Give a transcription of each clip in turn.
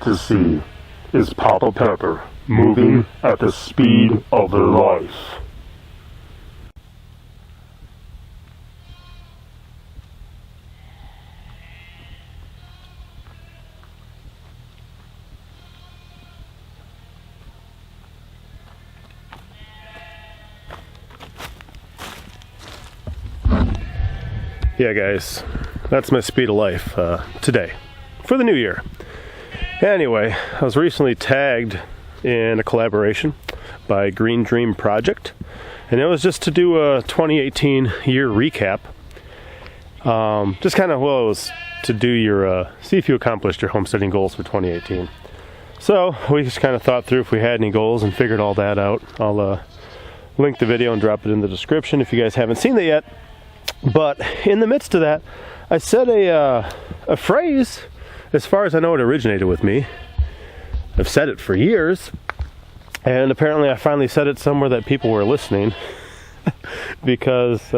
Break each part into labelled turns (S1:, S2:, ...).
S1: about to see is Papa Pepper moving at the speed of life.
S2: Yeah guys, that's my speed of life today, for the new year. Anyway, I was recently tagged in a collaboration by Green Dream Project, and it was just to do a 2018 year recap. Just kind of, well, it was to do your, see if you accomplished your homesteading goals for 2018. So we just kind of thought through if we had any goals and figured all that out. I'll link the video and drop it in the description if you guys haven't seen it yet. But in the midst of that, I said a phrase. As far as I know, it originated with me. I've said it for years, and apparently I finally said it somewhere that people were listening because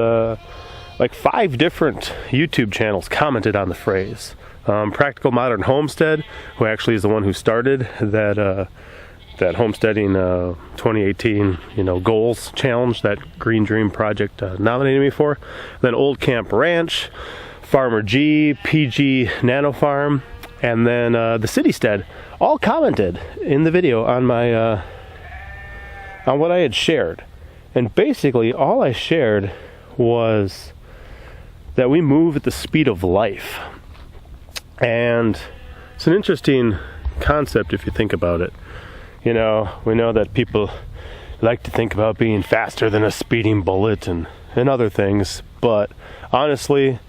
S2: like 5 different YouTube channels commented on the phrase. Practical Modern Homestead, who actually is the one who started that homesteading 2018 goals challenge that Green Dream Project nominated me for. Then Old Camp Ranch, Farmer G, PG Nano Farm, and then the Citystead all commented in the video on my on what I had shared. And basically all I shared was that we move at the speed of life. And it's an interesting concept if you think about it. We know that people like to think about being faster than a speeding bullet and other things, but honestly,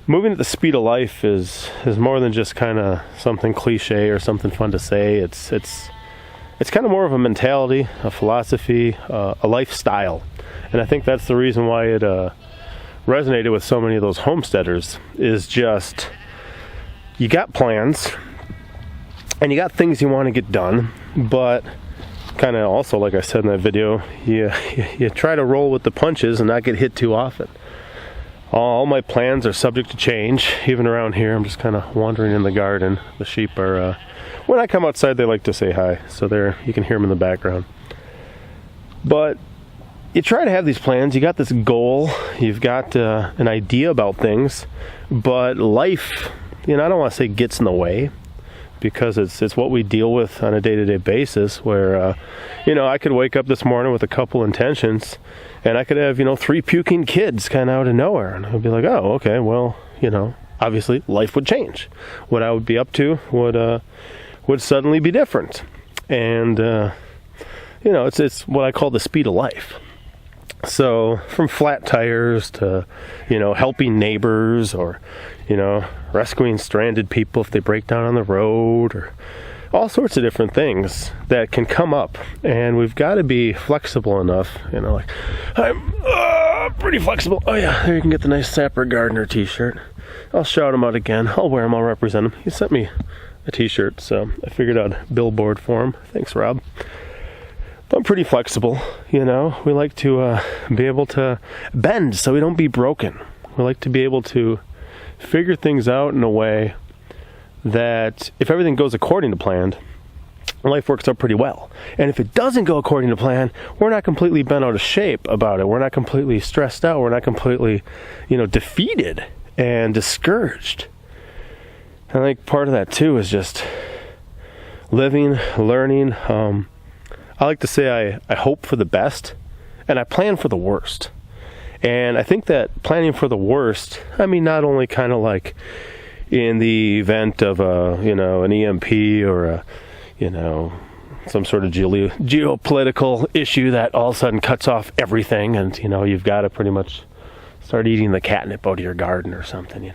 S2: moving at the speed of life is more than just kind of something cliche or something fun to say. It's kind of more of a mentality, a philosophy, a lifestyle, and I think that's the reason why it resonated with so many of those homesteaders. Is just you got plans and you got things you want to get done, but kind of also, like I said in that video, you try to roll with the punches and not get hit too often. All my plans are subject to change. Even around here, I'm just kind of wandering in the garden. The sheep are, when I come outside, they like to say hi, so you can hear them in the background. But you try to have these plans, you got this goal, you've got an idea about things, but life, I don't want to say gets in the way, because it's what we deal with on a day-to-day basis, where I could wake up this morning with a couple intentions, and I could have 3 puking kids kind of out of nowhere, and I'd be like, oh, okay, well, obviously life would change. What I would be up to would suddenly be different. And it's what I call the speed of life. So from flat tires to helping neighbors, or rescuing stranded people if they break down on the road, or all sorts of different things that can come up, and we've got to be flexible enough. Like, I'm pretty flexible. Oh yeah, there you can get the nice Sapper Gardener t-shirt. I'll shout him out again. I'll wear him, I'll represent him. He sent me a t-shirt, so I figured I'd billboard for him. Thanks, Rob. I'm pretty flexible, We like to be able to bend so we don't be broken. We like to be able to figure things out in a way that if everything goes according to plan, life works out pretty well. And if it doesn't go according to plan, we're not completely bent out of shape about it. We're not completely stressed out. We're not completely, defeated and discouraged. And I think part of that too is just living, learning. I like to say I hope for the best and I plan for the worst. And I think that planning for the worst, not only kind of like in the event of an EMP or some sort of geopolitical issue that all of a sudden cuts off everything, and you've got to pretty much start eating the catnip out of your garden or something.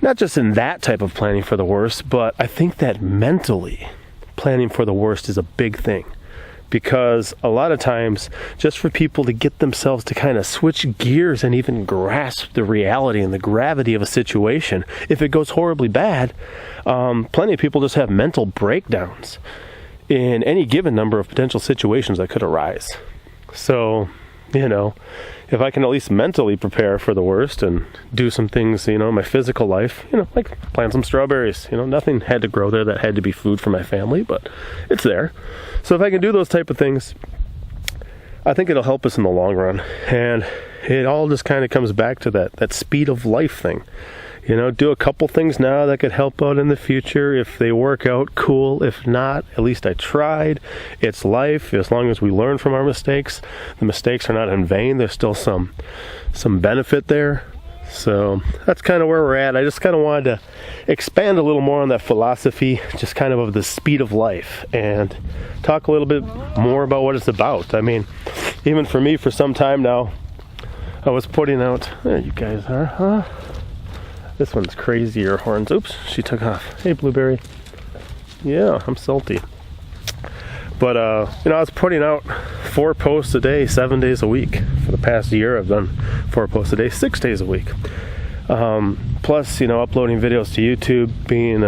S2: Not just in that type of planning for the worst, but I think that mentally planning for the worst is a big thing. Because a lot of times, just for people to get themselves to kind of switch gears and even grasp the reality and the gravity of a situation, if it goes horribly bad, plenty of people just have mental breakdowns in any given number of potential situations that could arise. So you know, if I can at least mentally prepare for the worst and do some things, you know, in my physical life, you know, like plant some strawberries, you know, nothing had to grow there that had to be food for my family, but it's there. So if I can do those type of things, I think it'll help us in the long run. And it all just kind of comes back to that speed of life thing. You know, do a couple things now that could help out in the future. If they work out, cool. If not, at least I tried. It's life. As long as we learn from our mistakes, the mistakes are not in vain. There's still some benefit there. So that's kind of where we're at. I just kind of wanted to expand a little more on that philosophy, just kind of the speed of life, and talk a little bit more about what it's about. I mean, even for me, for some time now, I was putting out, there you guys are, huh? This one's crazier horns. Oops, she took off. Hey, Blueberry. Yeah, I'm salty. But, you know, I was putting out 4 posts a day, 7 days a week. For the past year, I've done 4 posts a day, 6 days a week. Plus, you know, uploading videos to YouTube, being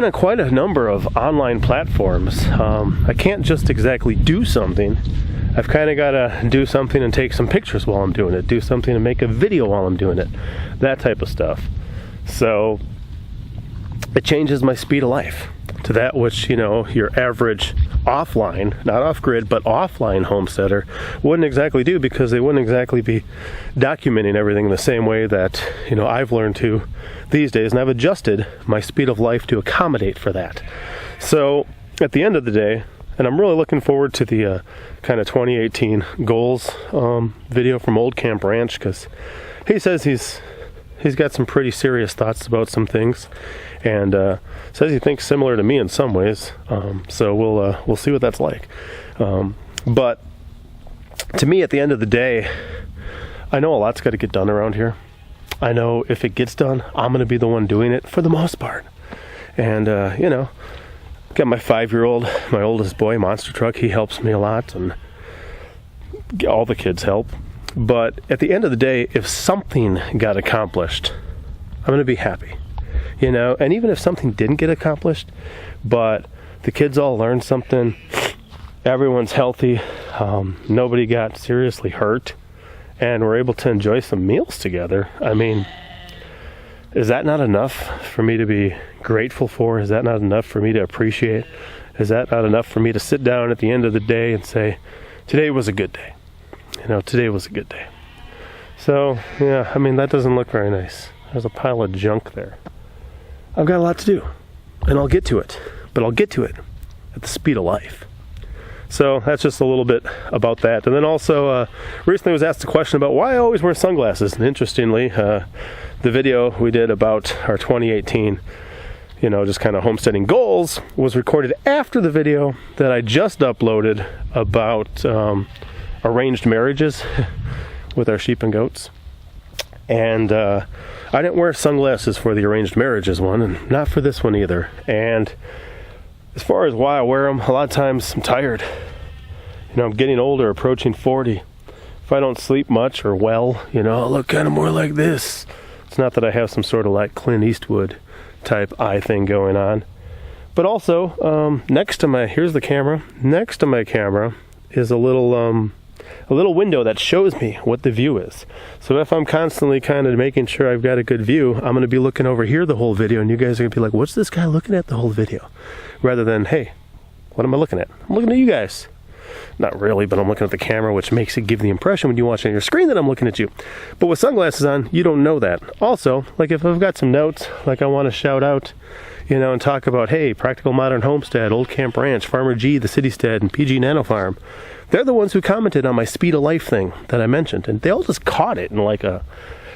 S2: on quite a number of online platforms. I can't just exactly do something. I've kind of got to do something and take some pictures while I'm doing it. Do something and make a video while I'm doing it. That type of stuff. So it changes my speed of life to that which, you know, your average offline, not off-grid, but offline homesteader wouldn't exactly do, because they wouldn't exactly be documenting everything in the same way that, you know, I've learned to these days, and I've adjusted my speed of life to accommodate for that. So at the end of the day, and I'm really looking forward to the kind of 2018 goals video from Old Camp Ranch, because he says he's got some pretty serious thoughts about some things, and says he thinks similar to me in some ways. So we'll see what that's like. But to me, at the end of the day, I know a lot's got to get done around here. I know if it gets done, I'm going to be the one doing it for the most part. And you know, got my 5-year-old, my oldest boy, Monster Truck. He helps me a lot, and all the kids help. But at the end of the day, if something got accomplished, I'm going to be happy. You know, and even if something didn't get accomplished, but the kids all learned something, everyone's healthy, nobody got seriously hurt, and we're able to enjoy some meals together. I mean, is that not enough for me to be grateful for? Is that not enough for me to appreciate? Is that not enough for me to sit down at the end of the day and say, today was a good day? You know, today was a good day. So, yeah, I mean, that doesn't look very nice. There's a pile of junk there. I've got a lot to do, and I'll get to it, but I'll get to it at the speed of life. So that's just a little bit about that. And then also, recently I was asked a question about why I always wear sunglasses. And interestingly, the video we did about our 2018, you know, just kind of homesteading goals was recorded after the video that I just uploaded about arranged marriages with our sheep and goats. And I didn't wear sunglasses for the arranged marriages one, and not for this one either. And as far as why I wear them, a lot of times I'm tired. You know, I'm getting older, approaching 40. If I don't sleep much or well, you know, I'll look kind of more like this. It's not that I have some sort of like Clint Eastwood type eye thing going on. But also, next to my, here's the camera. Next to my camera is a little window that shows me what the view is. So if I'm constantly kind of making sure I've got a good view, I'm going to be looking over here the whole video, and you guys are going to be like, what's this guy looking at the whole video? Rather than, hey, what am I looking at? I'm looking at you guys. Not really, but I'm looking at the camera, which makes it give the impression when you watch on your screen that I'm looking at you. But with sunglasses on, you don't know that. Also, like if I've got some notes, like I want to shout out, you know, and talk about, hey, Practical Modern Homestead, Old Camp Ranch, Farmer G, the Citystead, and PG Nano Farm. They're the ones who commented on my speed of life thing that I mentioned, and they all just caught it in like a,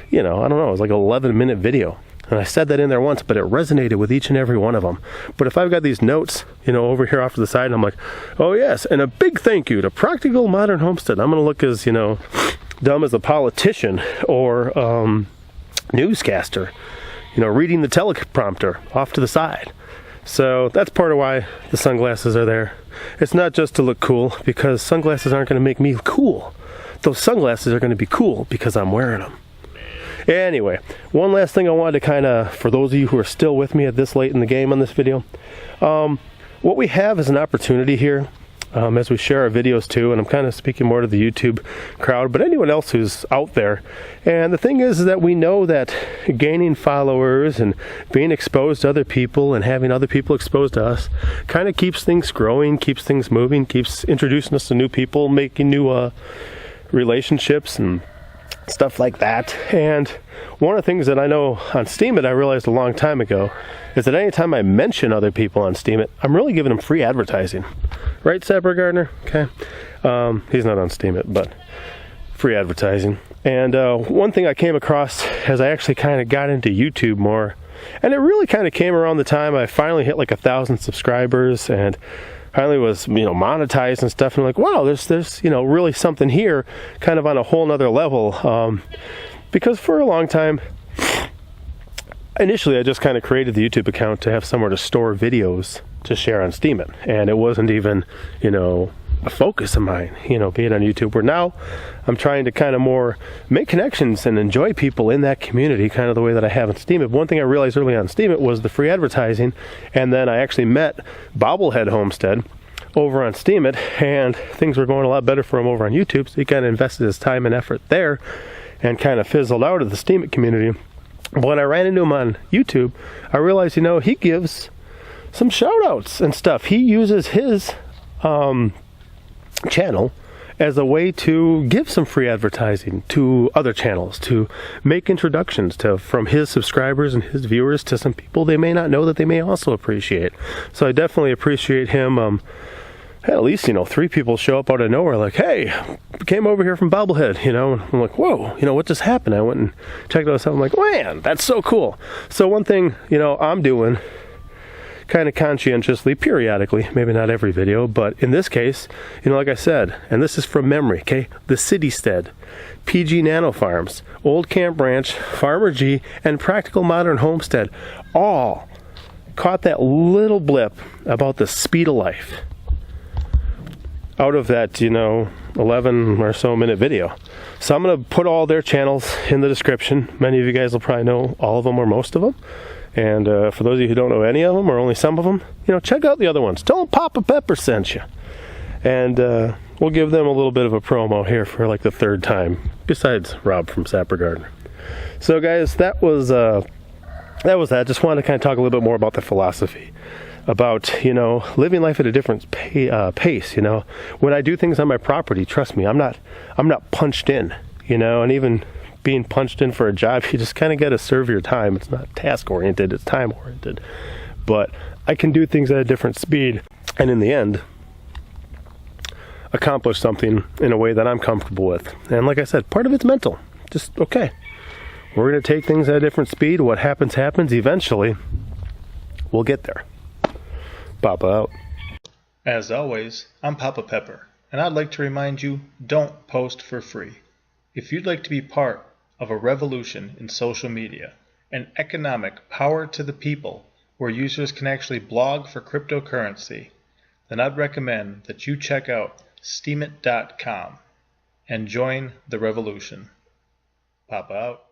S2: you know, I don't know, it was like an 11-minute video. And I said that in there once, but it resonated with each and every one of them. But if I've got these notes, you know, over here off to the side, and I'm like, oh yes, and a big thank you to Practical Modern Homestead. I'm going to look as, you know, dumb as a politician or newscaster, you know, reading the teleprompter off to the side. So that's part of why the sunglasses are there. It's not just to look cool, because sunglasses aren't going to make me cool. Those sunglasses are going to be cool because I'm wearing them. Anyway, one last thing I wanted to kind of, for those of you who are still with me at this late in the game on this video, what we have is an opportunity here as we share our videos too, and I'm kind of speaking more to the YouTube crowd, but anyone else who's out there. And the thing is that we know that gaining followers and being exposed to other people and having other people exposed to us kind of keeps things growing, keeps things moving, keeps introducing us to new people, making new relationships and stuff like that. And one of the things that I know on Steemit, I realized a long time ago, is that anytime I mention other people on Steemit, I'm really giving them free advertising. Right, Sapper Gardner? Okay. He's not on Steemit, but free advertising. And one thing I came across as I actually kind of got into YouTube more, and it really kind of came around the time I finally hit like 1,000 subscribers and finally was, monetized and stuff. And I'm like, wow, there's really something here, kind of on a whole nother level. Because for a long time, initially I just kind of created the YouTube account to have somewhere to store videos to share on Steemit, and it wasn't even, a focus of mine, being on YouTube. Where now I'm trying to kind of more make connections and enjoy people in that community, kind of the way that I have in Steemit. One thing I realized early on Steemit was the free advertising, and then I actually met Bobblehead Homestead over on Steemit, and things were going a lot better for him over on YouTube, so he kind of invested his time and effort there and kind of fizzled out of the Steemit community. But when I ran into him on YouTube, I realized, he gives some shout outs and stuff. He uses his channel as a way to give some free advertising to other channels, to make introductions from his subscribers and his viewers to some people they may not know that they may also appreciate. So I definitely appreciate him. At least, 3 people show up out of nowhere like, hey, came over here from Bobblehead, and I'm like, whoa, what just happened? I went and checked out something, like, man, that's so cool. So one thing, I'm doing kind of conscientiously, periodically, maybe not every video, but in this case, like I said, and this is from memory, okay, the Citystead, PG Nano Farms, Old Camp Ranch, Farmer G, and Practical Modern Homestead all caught that little blip about the speed of life out of that, 11 or so minute video. So I'm going to put all their channels in the description. Many of you guys will probably know all of them or most of them. And for those of you who don't know any of them or only some of them, check out the other ones. Tell them Papa Pepper sent you. And we'll give them a little bit of a promo here for like the 3rd time, besides Rob from Sapper Gardner. So guys, that was that. Just wanted to kind of talk a little bit more about the philosophy, about living life at a different pace. When I do things on my property, trust me, I'm not punched in. And even being punched in for a job, you just kind of got to serve your time. It's not task oriented, it's time oriented. But I can do things at a different speed, and in the end accomplish something in a way that I'm comfortable with. And like I said, part of it's mental. Just okay, we're going to take things at a different speed. What happens eventually. We'll get there. Papa out.
S3: As always, I'm Papa Pepper, and I'd like to remind you, don't post for free. If you'd like to be part of a revolution in social media, an economic power to the people where users can actually blog for cryptocurrency, then I'd recommend that you check out steemit.com and join the revolution. Papa out.